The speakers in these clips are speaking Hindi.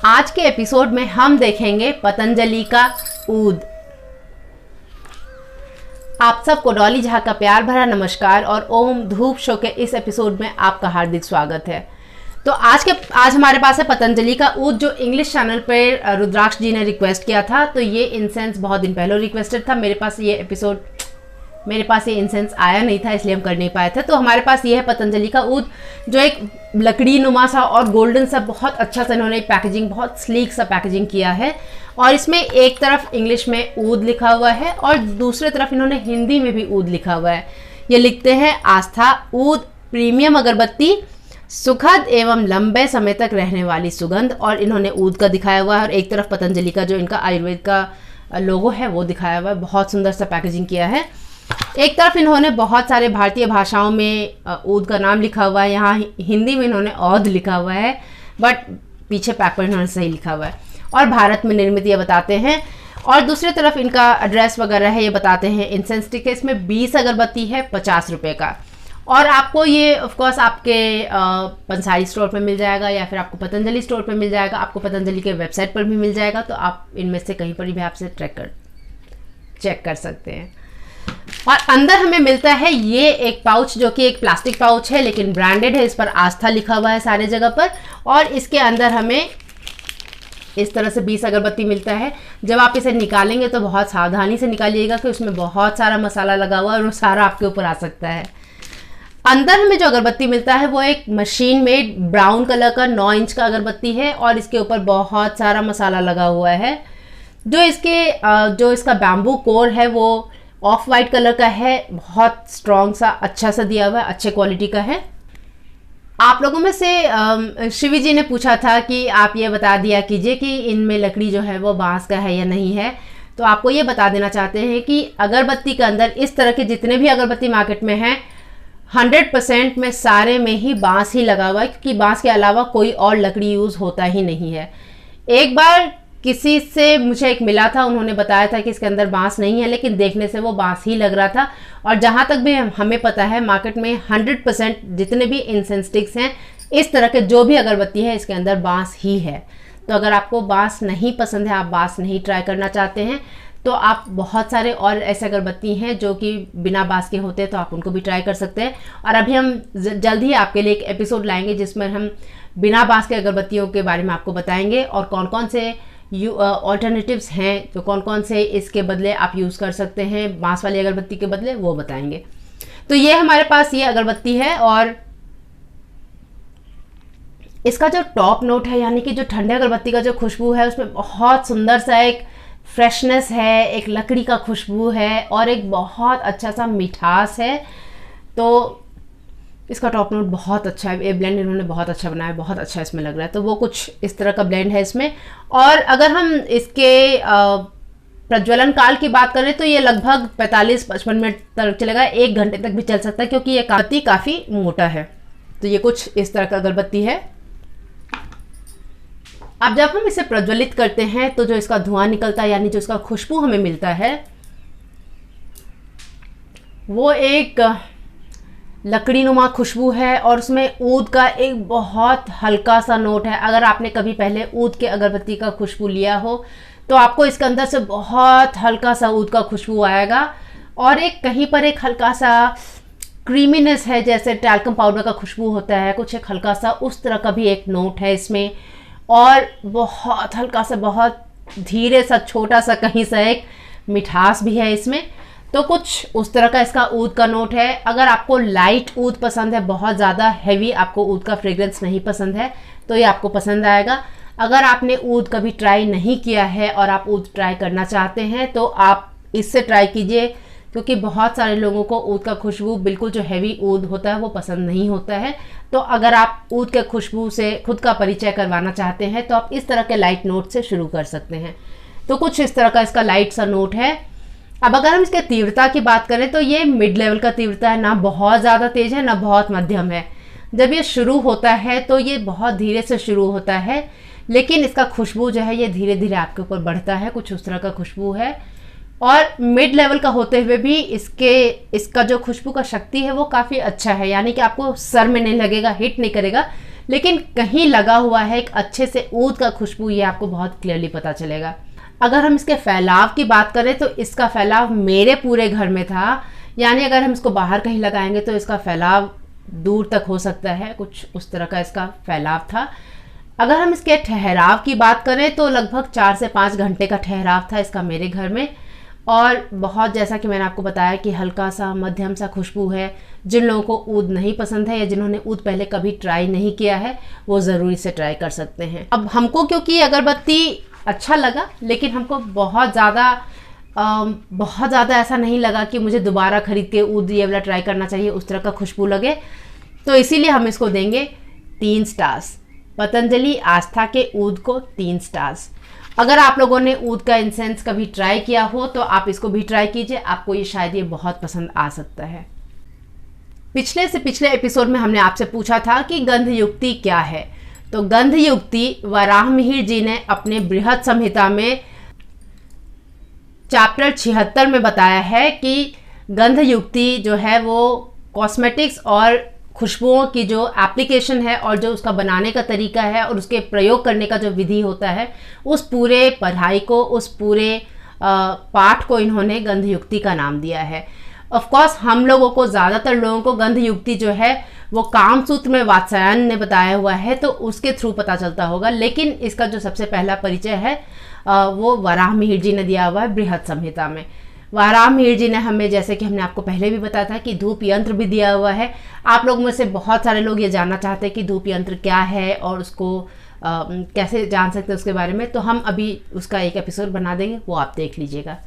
आज के एपिसोड में हम देखेंगे पतंजलि का ऊद। आप सबको डॉली झा का प्यार भरा नमस्कार और ओम धूप शो के इस एपिसोड में आपका हार्दिक स्वागत है। तो आज हमारे पास है पतंजलि का ऊद, जो इंग्लिश चैनल पर रुद्राक्ष जी ने रिक्वेस्ट किया था। तो ये इंसेंस बहुत दिन पहले रिक्वेस्टेड था। मेरे पास ये इंसेंस आया नहीं था, इसलिए हम कर नहीं पाए थे। तो हमारे पास ये है पतंजलि का ऊद, जो एक लकड़ी नुमा सा और गोल्डन सा बहुत अच्छा सा इन्होंने पैकेजिंग, बहुत स्लीक सा पैकेजिंग किया है। और इसमें एक तरफ इंग्लिश में ऊद लिखा हुआ है और दूसरे तरफ इन्होंने हिंदी में भी ऊद लिखा हुआ है। ये लिखते हैं आस्था ऊद प्रीमियम अगरबत्ती, सुखद एवं लंबे समय तक रहने वाली सुगंध। और इन्होंने ऊद का दिखाया हुआ है और एक तरफ पतंजलि का जो इनका आयुर्वेद का लोगो है वो दिखाया हुआ है। बहुत सुंदर सा पैकेजिंग किया है। एक तरफ इन्होंने बहुत सारे भारतीय भाषाओं में ऊद का नाम लिखा हुआ है। यहाँ हिंदी में इन्होंने औध लिखा हुआ है, बट पीछे पैक पर इन्होंने सही लिखा हुआ है। और भारत में निर्मित ये बताते हैं। और दूसरी तरफ इनका एड्रेस वगैरह है, ये बताते हैं। इंसेंस स्टिक है, इसमें 20 अगरबत्ती है 50 रुपये का। और आपको ये ऑफकोर्स आपके पंसारी स्टोर पर मिल जाएगा या फिर आपको पतंजलि स्टोर पर मिल जाएगा। आपको पतंजलि के वेबसाइट पर भी मिल जाएगा, तो आप इनमें से कहीं पर भी आपसे चेक कर सकते हैं। और अंदर हमें मिलता है ये एक पाउच, जो कि एक प्लास्टिक पाउच है लेकिन ब्रांडेड है। इस पर आस्था लिखा हुआ है सारे जगह पर। और इसके अंदर हमें इस तरह से 20 अगरबत्ती मिलता है। जब आप इसे निकालेंगे तो बहुत सावधानी से निकालिएगा, कि उसमें बहुत सारा मसाला लगा हुआ है और वो सारा आपके ऊपर आ सकता है। अंदर हमें जो अगरबत्ती मिलता है वो एक मशीन मेड ब्राउन कलर का 9 इंच का अगरबत्ती है और इसके ऊपर बहुत सारा मसाला लगा हुआ है। जो इसका बैम्बू कोर है वो ऑफ वाइट कलर का है। बहुत स्ट्रॉन्ग सा अच्छा सा दिया हुआ है, अच्छे क्वालिटी का है। आप लोगों में से शिवी जी ने पूछा था कि आप ये बता दिया कीजिए कि इनमें लकड़ी जो है वो बांस का है या नहीं है। तो आपको ये बता देना चाहते हैं कि अगरबत्ती के अंदर इस तरह के जितने भी अगरबत्ती मार्केट में हैं 100% में सारे में ही बांस ही लगा हुआ है, क्योंकि बांस के अलावा कोई और लकड़ी यूज़ होता ही नहीं है। एक बार किसी से मुझे एक मिला था, उन्होंने बताया था कि इसके अंदर बांस नहीं है, लेकिन देखने से वो बांस ही लग रहा था। और जहाँ तक भी हमें पता है मार्केट में 100% जितने भी इंसेंस स्टिक्स हैं, इस तरह के जो भी अगरबत्ती है इसके अंदर बांस ही है। तो अगर आपको बांस नहीं पसंद है, आप बांस नहीं ट्राई करना चाहते हैं, तो आप बहुत सारे और ऐसे अगरबत्ती हैं जो कि बिना बांस के होते हैं, तो आप उनको भी ट्राई कर सकते हैं। और अभी हम जल्द ही आपके लिए एक एपिसोड लाएंगे जिसमें हम बिना बांस के अगरबत्तियों के बारे में आपको बताएंगे और कौन कौन से ऑल्टरनेटिव्स हैं, तो कौन कौन से इसके बदले आप यूज़ कर सकते हैं बांस वाली अगरबत्ती के बदले, वो बताएंगे। तो ये हमारे पास ये अगरबत्ती है और इसका जो टॉप नोट है, यानी कि जो ठंडे अगरबत्ती का जो खुशबू है, उसमें बहुत सुंदर सा एक फ्रेशनेस है, एक लकड़ी का खुशबू है और एक बहुत अच्छा सा मिठास है। तो इसका टॉप नोट बहुत अच्छा है। ये ब्लेंड इन्होंने बहुत अच्छा बनाया है, बहुत अच्छा इसमें लग रहा है। तो वो कुछ इस तरह का ब्लेंड है इसमें। और अगर हम इसके प्रज्वलन काल की बात करें तो ये लगभग 45-55 मिनट तक चलेगा, 1 घंटे तक भी चल सकता है, क्योंकि ये अगरबत्ती काफ़ी मोटा है। तो ये कुछ इस तरह का अगरबत्ती है। अब जब हम इसे प्रज्वलित करते हैं तो जो इसका धुआं निकलता है, यानी जो इसका खुशबू हमें मिलता है, वो एक लकड़ी नुमा खुशबू है और उसमें ऊद का एक बहुत हल्का सा नोट है। अगर आपने कभी पहले ऊद के अगरबत्ती का खुशबू लिया हो तो आपको इसके अंदर से बहुत हल्का सा ऊद का खुशबू आएगा और एक कहीं पर एक हल्का सा क्रीमीनेस है, जैसे टैल्कम पाउडर का खुशबू होता है, कुछ एक हल्का सा उस तरह का भी एक नोट है इसमें। और बहुत हल्का सा, बहुत धीरे सा, छोटा सा कहीं सा एक मिठास भी है इसमें। तो कुछ उस तरह का इसका ऊद का नोट है। अगर आपको लाइट ऊद पसंद है, बहुत ज़्यादा हैवी आपको ऊद का फ्रेग्रेंस नहीं पसंद है, तो ये आपको पसंद आएगा। अगर आपने ऊद कभी ट्राई नहीं किया है और आप ऊद ट्राई करना चाहते हैं तो आप इससे ट्राई कीजिए, क्योंकि बहुत सारे लोगों को ऊद का खुशबू, बिल्कुल जो हैवी ऊद होता है वो पसंद नहीं होता है। तो अगर आप ऊद के खुशबू से खुद का परिचय करवाना चाहते हैं तो आप इस तरह के लाइट नोट से शुरू कर सकते हैं। तो कुछ इस तरह का इसका लाइट सा नोट है। अब अगर हम इसके तीव्रता की बात करें तो ये मिड लेवल का तीव्रता है, ना बहुत ज़्यादा तेज है ना बहुत मध्यम है। जब ये शुरू होता है तो ये बहुत धीरे से शुरू होता है, लेकिन इसका खुशबू जो है ये धीरे धीरे आपके ऊपर बढ़ता है। कुछ उस तरह का खुशबू है। और मिड लेवल का होते हुए भी इसका जो खुशबू का शक्ति है वो काफ़ी अच्छा है, यानी कि आपको सर में नहीं लगेगा, हिट नहीं करेगा, लेकिन कहीं लगा हुआ है एक अच्छे से ऊद का खुशबू, ये आपको बहुत क्लियरली पता चलेगा। अगर हम इसके फैलाव की बात करें तो इसका फैलाव मेरे पूरे घर में था, यानी अगर हम इसको बाहर कहीं लगाएंगे तो इसका फैलाव दूर तक हो सकता है, कुछ उस तरह का इसका फैलाव था। अगर हम इसके ठहराव की बात करें तो लगभग 4 से 5 घंटे का ठहराव था इसका मेरे घर में, और बहुत, जैसा कि मैंने आपको बताया कि हल्का सा मध्यम सा खुशबू है। जिन लोगों को ऊद नहीं पसंद है या जिन्होंने ऊद पहले कभी ट्राई नहीं किया है वो ज़रूर इसे ट्राई कर सकते हैं। अब हमको क्योंकि अगरबत्ती अच्छा लगा, लेकिन हमको बहुत ज़्यादा ऐसा नहीं लगा कि मुझे दोबारा खरीद के ऊद ये वाला ट्राई करना चाहिए, उस तरह का खुशबू लगे, तो इसीलिए हम इसको देंगे 3 स्टार्स। पतंजलि आस्था के ऊद को 3 स्टार्स। अगर आप लोगों ने ऊद का इंसेंस कभी ट्राई किया हो तो आप इसको भी ट्राई कीजिए, आपको ये शायद ये बहुत पसंद आ सकता है। पिछले एपिसोड में हमने आपसे पूछा था कि गंध युक्ति क्या है, तो गंध युक्ति वराहमिहिर जी ने अपने बृहद संहिता में चैप्टर 76 में बताया है कि गंध युक्ति जो है वो कॉस्मेटिक्स और खुशबुओं की जो एप्लीकेशन है और जो उसका बनाने का तरीका है और उसके प्रयोग करने का जो विधि होता है, उस पूरे पढ़ाई को, उस पूरे पाठ को इन्होंने गंध युक्ति का नाम दिया है। ऑफ कोर्स हम लोगों को, ज़्यादातर लोगों को गंध युक्ति जो है वो कामसूत्र में वात्स्यायन ने बताया हुआ है तो उसके थ्रू पता चलता होगा, लेकिन इसका जो सबसे पहला परिचय है वो वराहमिहिर जी ने दिया हुआ है बृहद संहिता में। वराहमिहिर जी ने हमें, जैसे कि हमने आपको पहले भी बताया था, कि धूप यंत्र भी दिया हुआ है। आप लोग में से बहुत सारे लोग ये जानना चाहते हैं कि धूप यंत्र क्या है और उसको कैसे जान सकते हैं उसके बारे में, तो हम अभी उसका एक एपिसोड बना देंगे, वो आप देख लीजिएगा।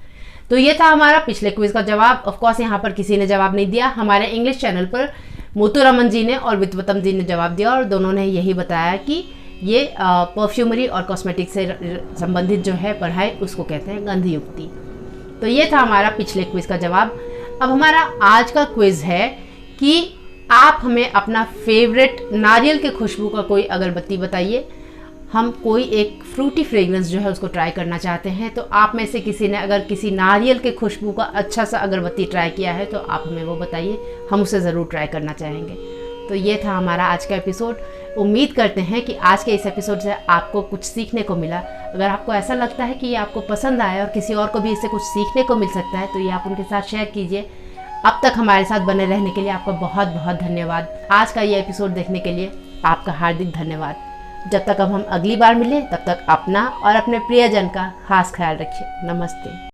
तो ये था हमारा पिछले क्विज का जवाब। ऑफकोर्स यहाँ पर किसी ने जवाब नहीं दिया, हमारे इंग्लिश चैनल पर मुथुरमन जी ने और विद्वतम जी ने जवाब दिया, और दोनों ने यही बताया कि ये परफ्यूमरी और कॉस्मेटिक से संबंधित जो है पढ़ाई, उसको कहते हैं गंध युक्ति। तो ये था हमारा पिछले क्विज का जवाब। अब हमारा आज का क्विज है कि आप हमें अपना फेवरेट नारियल के खुशबू का कोई अगरबत्ती बताइए। हम कोई एक फ्रूटी फ्रेगरेंस जो है उसको ट्राई करना चाहते हैं, तो आप में से किसी ने अगर किसी नारियल के खुशबू का अच्छा सा अगरबत्ती ट्राई किया है तो आप हमें वो बताइए, हम उसे ज़रूर ट्राई करना चाहेंगे। तो ये था हमारा आज का एपिसोड। उम्मीद करते हैं कि आज के इस एपिसोड से आपको कुछ सीखने को मिला। अगर आपको ऐसा लगता है कि ये आपको पसंद आया और किसी और को भी इससे कुछ सीखने को मिल सकता है तो ये आप उनके साथ शेयर कीजिए। अब तक हमारे साथ बने रहने के लिए आपका बहुत बहुत धन्यवाद। आज का ये एपिसोड देखने के लिए आपका हार्दिक धन्यवाद। जब तक अब हम अगली बार मिलें तब तक अपना और अपने प्रियजन का खास ख्याल रखिए। नमस्ते।